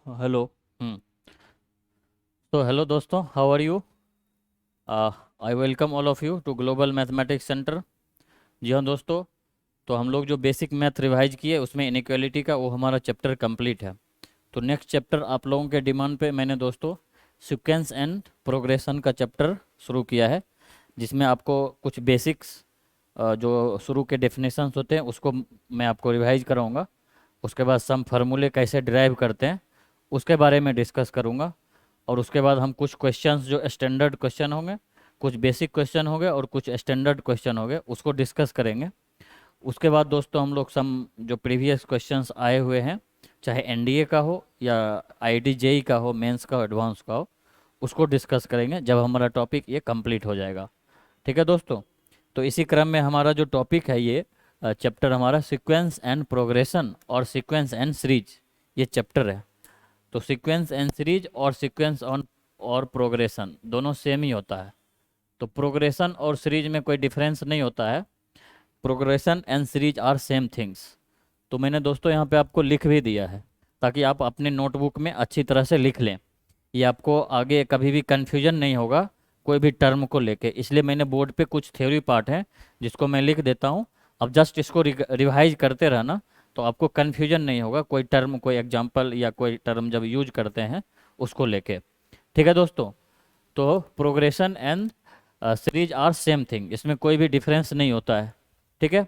Hello. हम्म तो hello दोस्तों, how are you? I welcome all of you to global mathematics centre. जी हाँ दोस्तों, तो हम लोग जो बेसिक मैथ रिवाइज किए उसमें इनइक्वालिटी का वो हमारा चैप्टर कंप्लीट है। तो नेक्स्ट चैप्टर आप लोगों के डिमांड पे मैंने दोस्तों सीक्वेंस एंड प्रोग्रेशन का चैप्टर शुरू किया है, जिसमें आपको कुछ बेसिक्स जो शुरू के डेफिनेशंस होते हैं उसको मैं आपको रिवाइज कराऊंगा। उसके बाद सम फार्मूले कैसे डिराइव करते हैं उसके बारे में डिस्कस करूंगा। और उसके बाद हम कुछ क्वेश्चंस जो स्टैंडर्ड क्वेश्चन होंगे, कुछ बेसिक क्वेश्चन होंगे और कुछ स्टैंडर्ड क्वेश्चन होंगे उसको डिस्कस करेंगे। उसके बाद दोस्तों हम लोग सम जो प्रीवियस क्वेश्चंस आए हुए हैं, चाहे एनडीए का हो या आईआईटी जेई का हो, मेंस का हो, एडवांस का हो, उसको डिस्कस करेंगे जब हमारा टॉपिक ये कंप्लीट हो जाएगा। ठीक है दोस्तों। तो इसी क्रम में हमारा जो टॉपिक है ये चैप्टर हमारा सीक्वेंस एंड प्रोग्रेशन और सीक्वेंस एंड सीरीज, ये चैप्टर है। तो सीक्वेंस एंड सीरीज और सीक्वेंस ऑन और प्रोग्रेशन दोनों सेम ही होता है। तो प्रोग्रेशन और सीरीज में कोई डिफरेंस नहीं होता है। Progression and series are same things. तो मैंने दोस्तों यहाँ पे आपको लिख भी दिया है ताकि आप अपने नोटबुक में अच्छी तरह से लिख लें। ये आपको आगे कभी भी कन्फ्यूजन नहीं होगा कोई भी टर्म को लेके, इसलिए मैंने बोर्ड पे कुछ थ्योरी पार्ट है जिसको मैं लिख देता हूँ। अब जस्ट इसको रिवाइज करते रहना, तो आपको कन्फ्यूजन नहीं होगा कोई टर्म, कोई एग्जांपल या कोई टर्म जब यूज करते हैं उसको लेके। ठीक है दोस्तों। तो progression and series are same thing, इसमें कोई भी डिफरेंस नहीं होता है। ठीक है।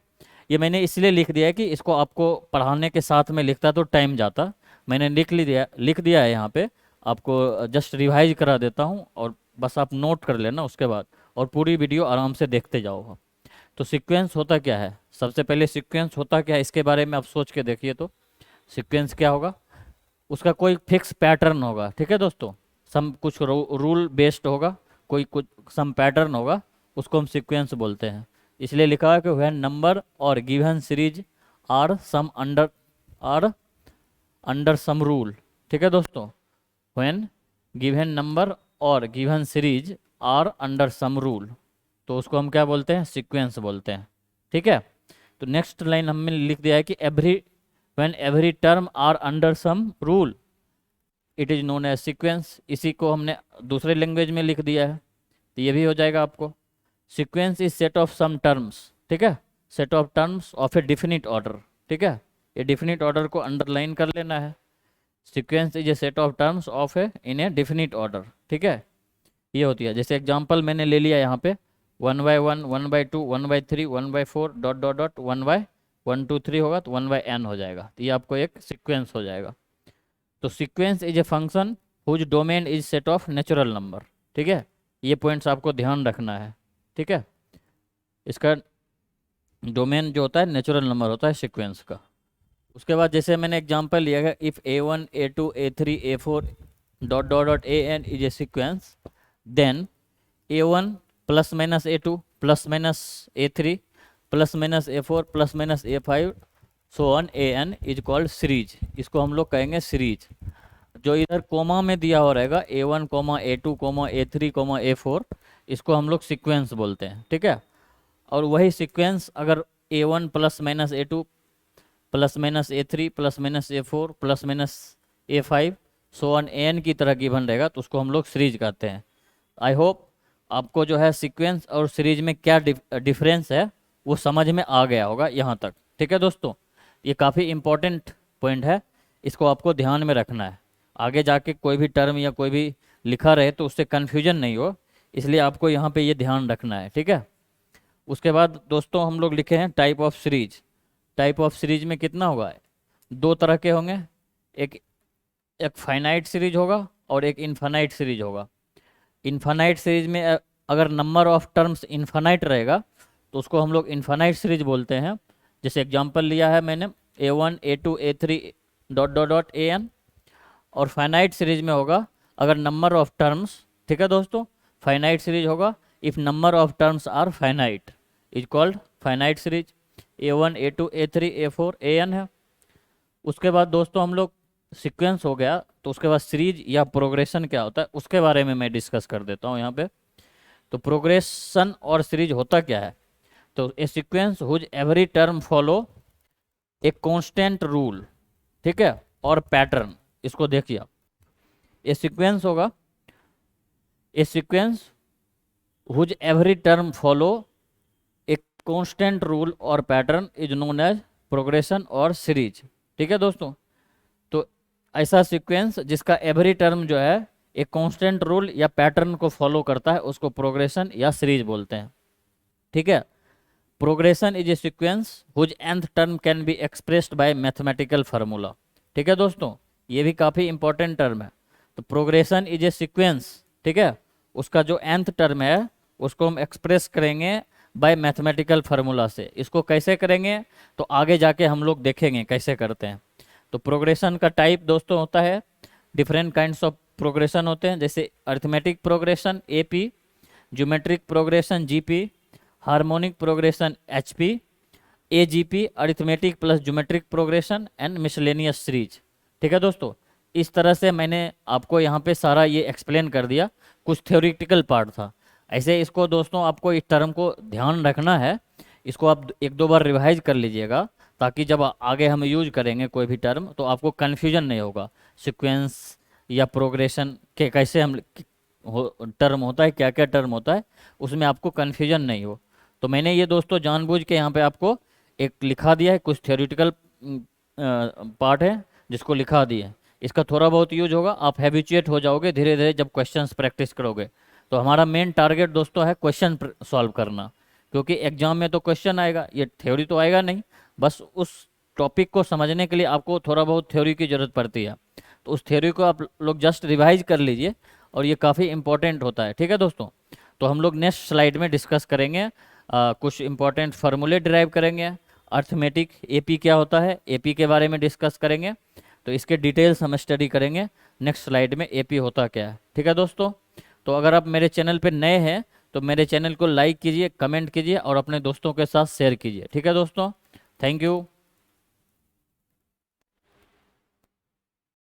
ये मैंने इसलिए लिख दिया है कि इसको आपको पढ़ाने के साथ में लिखता तो टाइम जाता। मैंने लिख दिया है यहाँ पे। आपको जस्ट रिवाइज करा देता हूँ और बस आप नोट कर लेना उसके बाद, और पूरी वीडियो आराम से देखते जाओ। तो सीक्वेंस होता क्या है, सबसे पहले सीक्वेंस होता क्या है इसके बारे में आप सोच के देखिए। तो सीक्वेंस क्या होगा, उसका कोई फिक्स पैटर्न होगा। ठीक है दोस्तों। सम कुछ रूल बेस्ड होगा, कोई कुछ सम पैटर्न होगा, उसको हम सीक्वेंस बोलते हैं। इसलिए लिखा है कि व्हेन नंबर और given series are some are under some rule. ठीक है दोस्तों। व्हेन गिवन नंबर और given series are under some rule, तो उसको हम क्या बोलते हैं, सीक्वेंस बोलते हैं। ठीक है। तो नेक्स्ट लाइन हमने लिख दिया है कि every when every term are under some rule it is known as sequence. इसी को हमने दूसरे लैंग्वेज में लिख दिया है, तो ये भी हो जाएगा आपको। Sequence is set of some terms. ठीक है। Set of terms of a definite order. ठीक है। ये डिफिनिट ऑर्डर को अंडरलाइन कर लेना है। Sequence is A set of terms of A in A definite order. ठीक है। ये होती है, जैसे एग्जांपल मैंने ले लिया यहाँ पे 1/1, 1/2, 1/3, 1/4 डॉट डॉट डॉट 1/1 2 3 होगा तो 1/n हो जाएगा। तो ये आपको एक सीक्वेंस हो जाएगा। तो sequence is a function whose domain is set of natural number. ठीक है। ये पॉइंट्स आपको ध्यान रखना है। ठीक है। इसका डोमेन जो होता है नेचुरल नंबर होता है सीक्वेंस का। उसके बाद जैसे मैंने एग्जांपल लिया है, if A1 A2 A3 A4 dot dot dot n is a sequence, then A1 plus minus A2 plus minus A3 plus minus A4 plus minus A5 so on AN is called series. इसको हम लोग कहेंगे series. जो इधर coma में दिया हो रहेगा A1 coma A2 coma A3 coma A4, इसको हम लोग सीक्वेंस बोलते हैं। ठीक है। और वही सीक्वेंस अगर A1 plus minus A2 plus minus A3 plus minus A4 plus minus A5 so on AN की तरह गिवन रहेगा तो उसको हम लोग सीरीज कहते हैं। आई होप आपको जो है सीक्वेंस और सीरीज में क्या डिफरेंस है वो समझ में आ गया होगा यहाँ तक। ठीक है दोस्तों। ये काफ़ी इंपॉर्टेंट पॉइंट है, इसको आपको ध्यान में रखना है। आगे जाके कोई भी टर्म या कोई भी लिखा रहे तो उससे कन्फ्यूजन नहीं हो, इसलिए आपको यहाँ पे ये ध्यान रखना है। ठीक है। उसके बाद दोस्तों हम लोग लिखे हैं type of series. Type of series में कितना होगा, दो तरह के होंगे। एक एक फाइनाइट सीरीज होगा और एक इनफाइनाइट सीरीज होगा। इनफाइनाइट सीरीज में अगर नंबर ऑफ टर्म्स इनफाइनाइट रहेगा तो उसको हम लोग इनफाइनाइट सीरीज बोलते हैं। जैसे एग्जांपल लिया है मैंने A1 A2 A3 dot dot dot AN। और फाइनाइट सीरीज में होगा अगर नंबर ऑफ टर्म्स, ठीक है दोस्तों, फाइनाइट सीरीज होगा if number of terms are finite is called finite series. A1 A2 A3 A4 AN है। उसके बाद दोस्तों हम लोग सीक्वेंस हो गया, तो उसके बाद सीरीज या प्रोग्रेशन क्या होता है उसके बारे में मैं डिस्कस कर देता हूँ यहाँ पे। तो प्रोग्रेशन और सीरीज होता क्या है, तो a sequence whose every term follow a constant rule, ठीक है, और पैटर्न इसको देखिए आप, ये सीक्वेंस होगा, a sequence whose every term follow एक कांस्टेंट रूल और pattern is known as progression और सीरीज। ठीक है दोस्तों, तो ऐसा सीक्वेंस जिसका एवरी टर्म जो है एक कांस्टेंट रूल या पैटर्न को फॉलो करता है उसको प्रोग्रेशन या सीरीज बोलते हैं। ठीक है, progression is a sequence whose nth term can be expressed by mathematical formula. ठीक है दोस्तों, ये भी काफ़ी इंपॉर्टेंट टर्म है। तो प्रोग्रेशन इज ए सीक्वेंस, ठीक है, उसका जो nth टर्म है उसको हम एक्सप्रेस करेंगे बाय मैथमेटिकल फार्मूला से। इसको कैसे करेंगे तो आगे जाके हम लोग देखेंगे कैसे करते हैं। तो प्रोग्रेशन का टाइप दोस्तों होता है, डिफरेंट काइंड्स ऑफ प्रोग्रेशन होते हैं, जैसे arithmetic progression AP, geometric progression GP, harmonic progression HP, AGP, arithmetic plus geometric progression and miscellaneous series. ठीक है दोस्तों, इस तरह से मैंने आपको यहाँ पे सारा ये एक्सप्लेन कर दिया। कुछ थ्योरेटिकल पार्ट था, ऐसे इसको दोस्तों आपको इस टर्म को ध्यान रखना है, इसको आप एक दो बार रिवाइज कर लीजिएगा ताकि जब आगे हम यूज करेंगे कोई भी टर्म तो आपको कन्फ्यूजन नहीं होगा। सीक्वेंस या प्रोग्रेशन के कैसे हम टर्म होता है, क्या क्या टर्म होता है, उसमें आपको कन्फ्यूजन नहीं हो। तो मैंने ये दोस्तों जानबूझ के यहाँ पे आपको एक लिखा दिया है, कुछ थ्योरेटिकल पार्ट है जिसको लिखा दिया है, इसका थोड़ा बहुत यूज होगा, आप हैबिचुएट हो जाओगे धीरे धीरे जब क्वेश्चंस प्रैक्टिस करोगे। तो हमारा मेन टारगेट दोस्तों है क्वेश्चन सॉल्व करना, क्योंकि एग्जाम में तो क्वेश्चन आएगा, ये थ्योरी तो आएगा नहीं। बस उस टॉपिक को समझने के लिए आपको थोड़ा बहुत थ्योरी की ज़रूरत पड़ती है, तो उस थ्योरी को आप लोग जस्ट रिवाइज कर लीजिए और ये काफ़ी इंपॉर्टेंट होता है। ठीक है दोस्तों, तो हम लोग नेक्स्ट स्लाइड में डिस्कस करेंगे, कुछ इंपॉर्टेंट फार्मूले डिराइव करेंगे, अर्थमेटिक AP क्या होता है, AP के बारे में डिस्कस करेंगे, तो इसके डिटेल्स हम स्टडी करेंगे नेक्स्ट स्लाइड में AP होता क्या है। ठीक है दोस्तों, तो अगर आप मेरे चैनल पे नए हैं तो मेरे चैनल को लाइक कीजिए, कमेंट कीजिए और अपने दोस्तों के साथ शेयर कीजिए। ठीक है दोस्तों, थैंक यू।